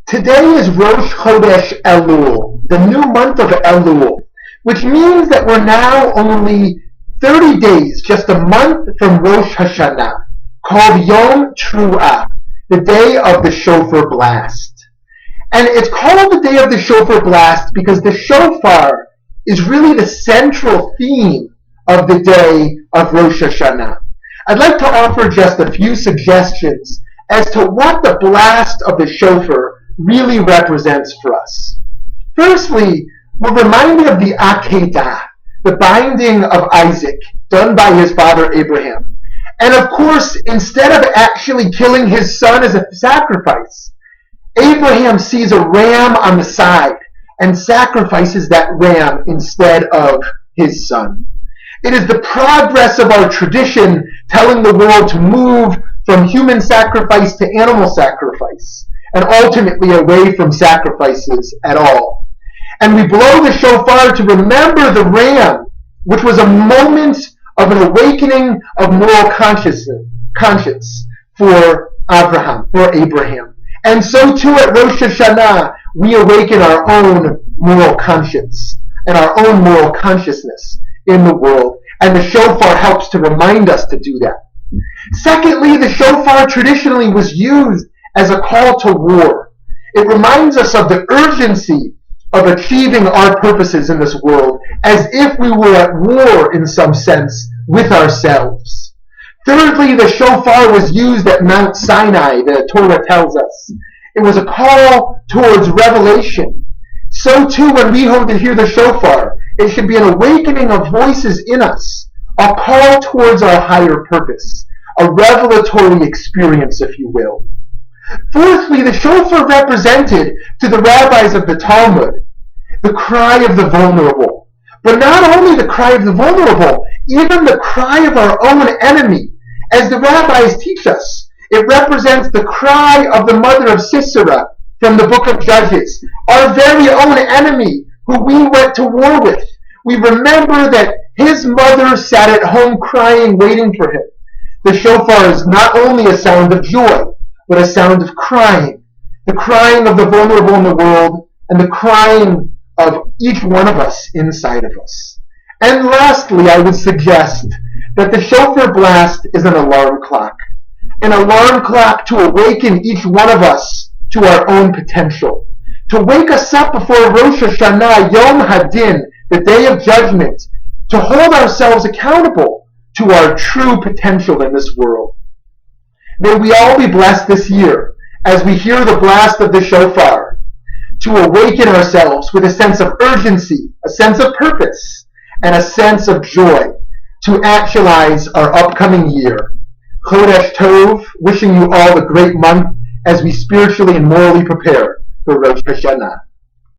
Today is Rosh Chodesh Elul, the new month of Elul, which means that we're now only 30 days, just a month from Rosh Hashanah, called Yom Truah, the day of the Shofar blast. And it's called the day of the Shofar blast because the Shofar is really the central theme of the day of Rosh Hashanah. I'd like to offer just a few suggestions as to what the blast of the Shofar really represents for us. Firstly, we're reminded of the Akedah, the binding of Isaac, done by his father Abraham. And of course, instead of actually killing his son as a sacrifice, Abraham sees a ram on the side and sacrifices that ram instead of his son. It is the progress of our tradition telling the world to move from human sacrifice to animal sacrifice, and ultimately away from sacrifices at all. And we blow the shofar to remember the ram, which was a moment of an awakening of moral conscience for Abraham. And so too at Rosh Hashanah, we awaken our own moral conscience and our own moral consciousness in the world. And the shofar helps to remind us to do that. Secondly, the shofar traditionally was used as a call to war. It reminds us of the urgency of achieving our purposes in this world, as if we were at war in some sense with ourselves. Thirdly, the shofar was used at Mount Sinai, the Torah tells us. It was a call towards revelation. So too, when we hear the shofar, it should be an awakening of voices in us, a call towards our higher purpose, a revelatory experience, if you will. Fourthly, the shofar represented to the rabbis of the Talmud the cry of the vulnerable. But not only the cry of the vulnerable, even the cry of our own enemy. As the rabbis teach us, it represents the cry of the mother of Sisera from the book of Judges, our very own enemy who we went to war with. We remember that his mother sat at home crying, waiting for him. The shofar is not only a sound of joy, but a sound of crying. The crying of the vulnerable in the world, and the crying of each one of us inside of us. And lastly, I would suggest that the shofar blast is an alarm clock to awaken each one of us to our own potential, to wake us up before Rosh Hashanah, Yom Hadin, the day of judgment, to hold ourselves accountable to our true potential in this world. May we all be blessed this year as we hear the blast of the shofar, to awaken ourselves with a sense of urgency, a sense of purpose, and a sense of joy to actualize our upcoming year. Chodesh Tov, wishing you all a great month as we spiritually and morally prepare for Rosh Hashanah.